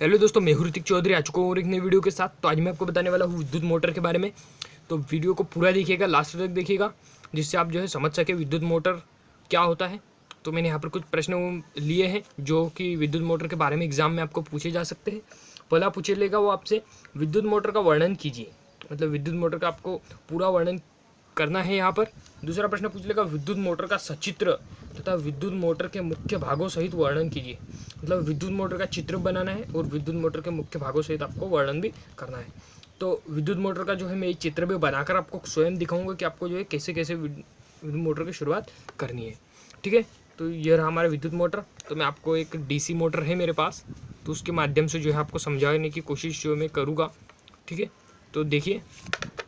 Hello दोस्तों, मैं हूं ऋतिक चौधरी आ चुका हूँ और एक नई वीडियो के साथ। तो आज मैं आपको बताने वाला हूँ विद्युत मोटर के बारे में। तो वीडियो को पूरा देखिएगा, लास्ट तक देखिएगा, जिससे आप समझ सके विद्युत मोटर क्या होता है। तो मैंने यहाँ पर कुछ प्रश्न लिए हैं जो कि विद्युत मोटर के बारे में एग्जाम में आपको पूछे जा सकते हैं। पहला पूछे लेगा वो आपसे, विद्युत मोटर का वर्णन कीजिए। मतलब विद्युत मोटर का आपको पूरा वर्णन करना है यहाँ पर। दूसरा प्रश्न पूछ लेगा, विद्युत मोटर का सचित्र तथा विद्युत मोटर के मुख्य भागों सहित वर्णन कीजिए। मतलब विद्युत मोटर का चित्र बनाना है और विद्युत मोटर के मुख्य भागों सहित आपको वर्णन भी करना है। तो विद्युत मोटर का मैं एक चित्र भी बनाकर आपको स्वयं दिखाऊंगा कि आपको कैसे कैसे विद्युत मोटर की शुरुआत करनी है। ठीक है, तो ये रहा हमारा विद्युत मोटर। तो मैं आपको एक डीसी मोटर है मेरे पास, तो उसके माध्यम से आपको समझाने की कोशिश मैं करूँगा। ठीक है, तो देखिए,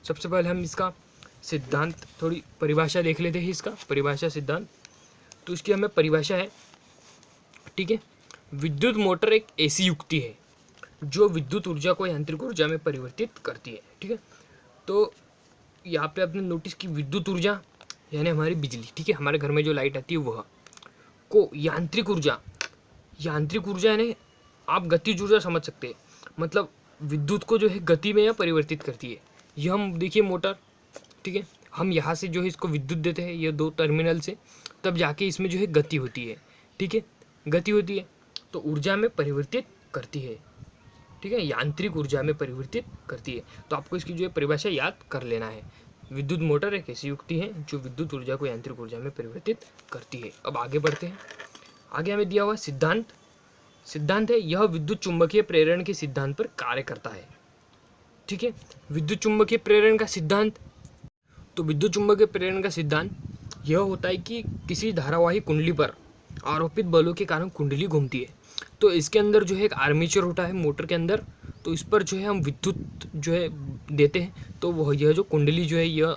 सबसे पहले हम इसका सिद्धांत, थोड़ी परिभाषा देख लेते हैं। इसका परिभाषा सिद्धांत, तो इसकी हमें परिभाषा है। ठीक है, विद्युत मोटर एक ऐसी युक्ति है जो विद्युत ऊर्जा को यांत्रिक ऊर्जा में परिवर्तित करती है। ठीक है, तो यहाँ पे आपने नोटिस की विद्युत ऊर्जा यानी हमारी बिजली, ठीक है, हमारे घर में जो लाइट आती है वह को यांत्रिक ऊर्जा यानी आप गतिज ऊर्जा समझ सकते हैं। मतलब विद्युत को गति में परिवर्तित करती है। यह हम देखिए मोटर, ठीक है, हम यहाँ से इसको विद्युत देते हैं, ये दो टर्मिनल से, तब जाके इसमें गति होती है। ठीक है, गति होती है तो ऊर्जा में परिवर्तित करती है। ठीक है, यांत्रिक ऊर्जा में परिवर्तित करती है। तो आपको इसकी परिभाषा याद कर लेना है। विद्युत मोटर एक ऐसी युक्ति है जो विद्युत ऊर्जा को यांत्रिक ऊर्जा में परिवर्तित करती है। अब आगे बढ़ते हैं। आगे हमें दिया हुआ सिद्धांत है, यह विद्युत चुंबकीय प्रेरण के सिद्धांत पर कार्य करता है। ठीक है, विद्युत चुंबकीय प्रेरण का सिद्धांत, तो विद्युत चुंबकीय प्रेरण का सिद्धांत यह होता है कि किसी धारावाही कुंडली पर आरोपित बलों के कारण कुंडली घूमती है। तो इसके अंदर एक आर्मेचर होता है मोटर के अंदर, तो इस पर हम विद्युत देते हैं, तो वह यह जो कुंडली यह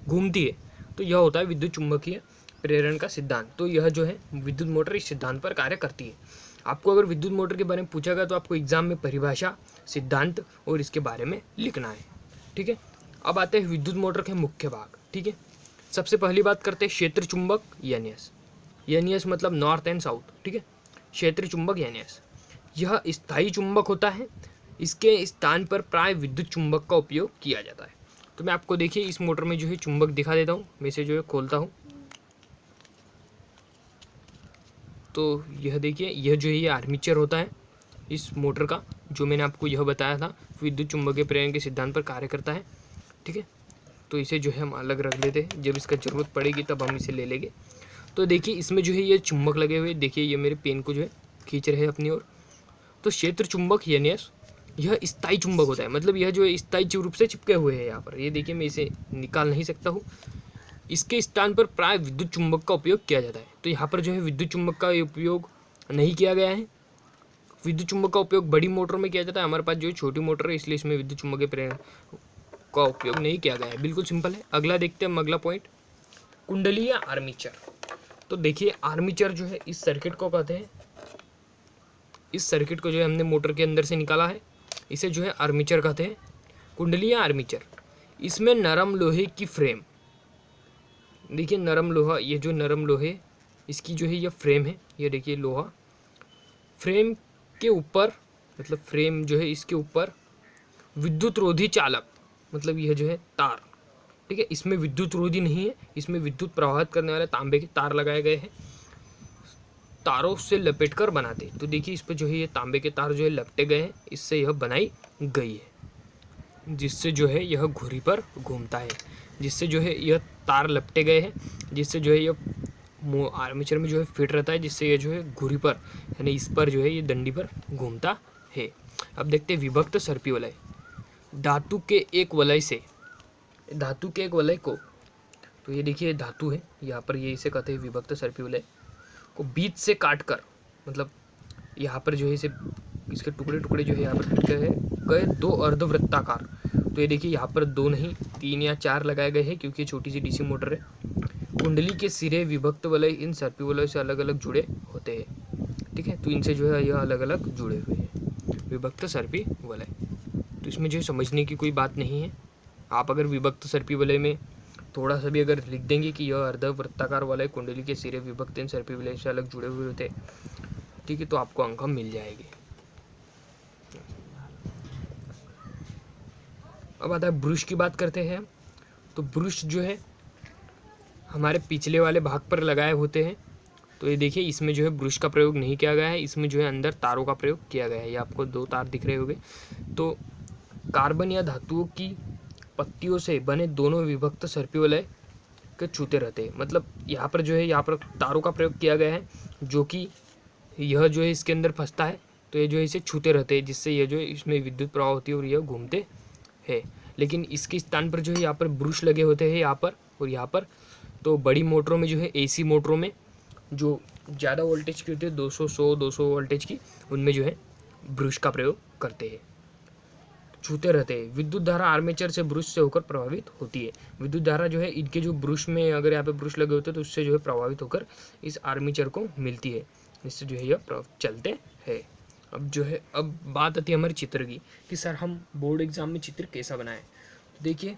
घूमती है, तो यह होता है विद्युत चुंबकीय प्रेरण का सिद्धांत। तो यह विद्युत मोटर इस सिद्धांत पर कार्य करती है। आपको अगर विद्युत मोटर के बारे में पूछा गया तो आपको एग्जाम में परिभाषा, सिद्धांत और इसके बारे में लिखना है। ठीक है, अब आते हैं विद्युत मोटर के मुख्य भाग। ठीक है, सबसे पहली बात करते हैं क्षेत्र चुंबक एनईएस मतलब नॉर्थ एंड साउथ। ठीक है, क्षेत्र चुंबक एनईएस यह स्थायी चुंबक होता है। इसके स्थान पर प्राय विद्युत चुंबक का उपयोग किया जाता है। तो मैं आपको देखिए इस मोटर में चुंबक दिखा देता हूँ। मैं इसे खोलता हूँ, तो यह देखिए, यह ये आर्मेचर होता है इस मोटर का, जो मैंने आपको यह बताया था विद्युत चुंबकीय प्रेरण के सिद्धांत पर कार्य करता है। ठीक है, तो इसे हम अलग रख लेते हैं, जब इसका ज़रूरत पड़ेगी तब हम इसे ले लेंगे। तो देखिए इसमें ये चुंबक लगे हुए, देखिए ये मेरे पेन को खींच रहे हैं अपनी ओर। तो क्षेत्र चुंबक एनईएस यह स्थायी चुंबक होता है। मतलब यह स्थायी रूप से चिपके हुए हैं यहाँ पर। ये देखिए, मैं इसे निकाल नहीं सकता हूँ। इसके स्थान पर प्राय विद्युत चुंबक का उपयोग किया जाता है। तो यहाँ पर विद्युत चुंबक का उपयोग नहीं किया गया है। विद्युत चुंबक का उपयोग बड़ी मोटर में किया जाता है। हमारे पास छोटी मोटर है, इसलिए इसमें विद्युत चुंबकीय प्रेरण का उपयोग नहीं किया गया है। बिल्कुल सिंपल है। अगला देखते हैं हम, अगला पॉइंट, कुंडली या आर्मेचर। तो देखिए आर्मेचर इस सर्किट को कहते हैं। इस सर्किट को हमने मोटर के अंदर से निकाला है, इसे आर्मेचर कहते हैं। कुंडली या आर्मेचर, इसमें नरम लोहे की फ्रेम, देखिए नरम लोहा, ये नरम लोहे, इसकी ये फ्रेम है, ये देखिए लोहा, फ्रेम के ऊपर, मतलब फ्रेम इसके ऊपर विद्युत रोधी चालक, मतलब यह तार। ठीक है, इसमें विद्युत रोधी नहीं है, इसमें विद्युत प्रवाहित करने वाले तांबे के तार लगाए गए हैं, तारों से लपेट कर बनाते। तो देखिए इस पर ये तांबे के तार लपटे गए हैं, इससे यह बनाई गई है, जिससे यह घुरी पर घूमता है, जिससे यह तार लपटे गए हैं, जिससे यह आर्मेचर में फिट रहता है, जिससे ये घुरी पर यानी इस पर ये डंडी पर घूमता है। अब देखते हैं विभक्त सर्पी वलय। धातु के एक वलय को, तो ये देखिए धातु है, यहाँ पर ये इसे कहते हैं विभक्त सर्पी वलय को बीच से काट कर, मतलब यहाँ पर इसे इसके टुकड़े टुकड़े यहाँ पर फिट गए दो अर्धवृत्ताकार। तो ये देखिए यहाँ पर 2 नहीं 3 या 4 लगाए गए हैं, क्योंकि छोटी सी डीसी मोटर है। कुंडली के सिरे विभक्त वलय इन सर्पी वलय से अलग अलग जुड़े होते हैं। ठीक है, तो इनसे यह अलग अलग जुड़े हुए हैं, विभक्त सर्पी वलय। तो इसमें समझने की कोई बात नहीं है। आप अगर विभक्त सर्पी वलय में थोड़ा सा भी अगर लिख देंगे कि यह अर्धवृत्ताकार वलय कुंडली के सिरे विभक्त इन सर्पी वलय से अलग जुड़े हुए होते, ठीक है, तो आपको अंक मिल जाएंगे। अब आता है ब्रश की बात करते हैं हम। तो ब्रश जो है हमारे पिछले वाले भाग पर लगाए होते हैं। तो ये देखिए, इसमें जो है ब्रश का प्रयोग नहीं किया गया है, इसमें जो है अंदर तारों का प्रयोग किया गया है। ये आपको 2 तार दिख रहे होंगे। तो कार्बन या धातुओं की पत्तियों से बने दोनों विभक्त सर्पिवलय के छूते रहते हैं। मतलब यहाँ पर जो है, यहाँ पर तारों का प्रयोग किया गया है, जो कि यह जो है इसके अंदर फंसता है, तो ये जो है इसे छूते रहते हैं, जिससे यह जो है इसमें विद्युत प्रवाह होती है और यह घूमते हैं। लेकिन इसके स्थान पर जो है यहाँ पर ब्रश लगे होते हैं, यहाँ पर और यहाँ पर। तो बड़ी मोटरों में जो है, एसी मोटरों में जो ज़्यादा वोल्टेज की होती है, 200 वोल्टेज की, उनमें जो है ब्रश का प्रयोग करते हैं, छूते रहते हैं। विद्युत धारा आर्मेचर से ब्रश से होकर प्रभावित होती है। विद्युत धारा जो है इनके जो ब्रश में, अगर यहाँ पे ब्रश लगे होते हैं तो उससे जो है प्रभावित होकर इस आर्मेचर को मिलती है, इससे जो है यह चलते हैं। अब जो है, अब बात आती है हमारे चित्र की कि सर हम बोर्ड एग्जाम में चित्र कैसा बनाएं। तो देखिए,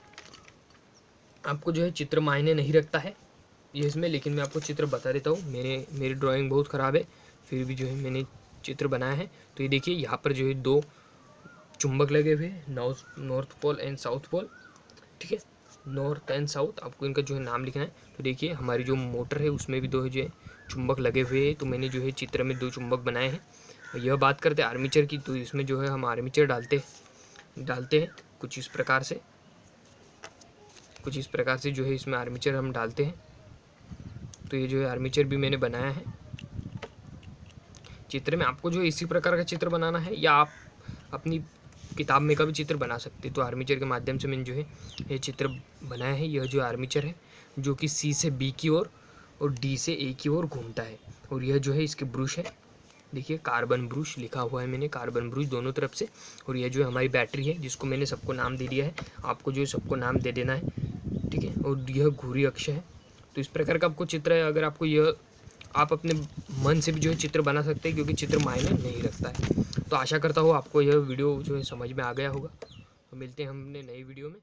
आपको जो है चित्र मायने नहीं रखता है ये इसमें, लेकिन मैं आपको चित्र बता देता हूँ। मेरी ड्राइंग बहुत ख़राब है, फिर भी जो है मैंने चित्र बनाया है। तो ये देखिए, यहाँ पर जो है 2 चुंबक लगे हुए हैं, north pole and south pole, ठीक है, नॉर्थ एंड साउथ, आपको इनका जो है नाम लिखना है। तो देखिए, हमारी जो मोटर है उसमें भी 2 जो है चुंबक लगे हुए हैं। तो मैंने जो है चित्र में 2 चुंबक बनाए हैं। यह बात करते हैं आर्मेचर की, तो इसमें जो है हम आर्मेचर डालते हैं कुछ इस प्रकार से जो है इसमें आर्मेचर हम डालते हैं। तो ये जो है आर्मेचर भी मैंने बनाया है चित्र में। आपको जो है इसी प्रकार का चित्र बनाना है, या आप अपनी किताब में का भी चित्र बना सकते हैं। तो आर्मेचर के माध्यम से मैंने जो है ये चित्र बनाया है। यह जो आर्मेचर है, जो कि सी से बी की ओर और डी से ए की ओर घूमता है। और यह जो है इसके ब्रश है, देखिए कार्बन ब्रश लिखा हुआ है मैंने, कार्बन ब्रश दोनों तरफ से। और यह जो है हमारी बैटरी है, जिसको मैंने सबको नाम दे दिया है। आपको जो है सबको नाम दे देना है, ठीक है। और यह घुरी अक्ष है। तो इस प्रकार का आपको चित्र है। अगर आपको यह, आप अपने मन से भी जो है चित्र बना सकते हैं, क्योंकि चित्र मायने नहीं रखता है। तो आशा करता हूँ आपको यह वीडियो जो है समझ में आ गया होगा। तो मिलते हैं हमने नई वीडियो में।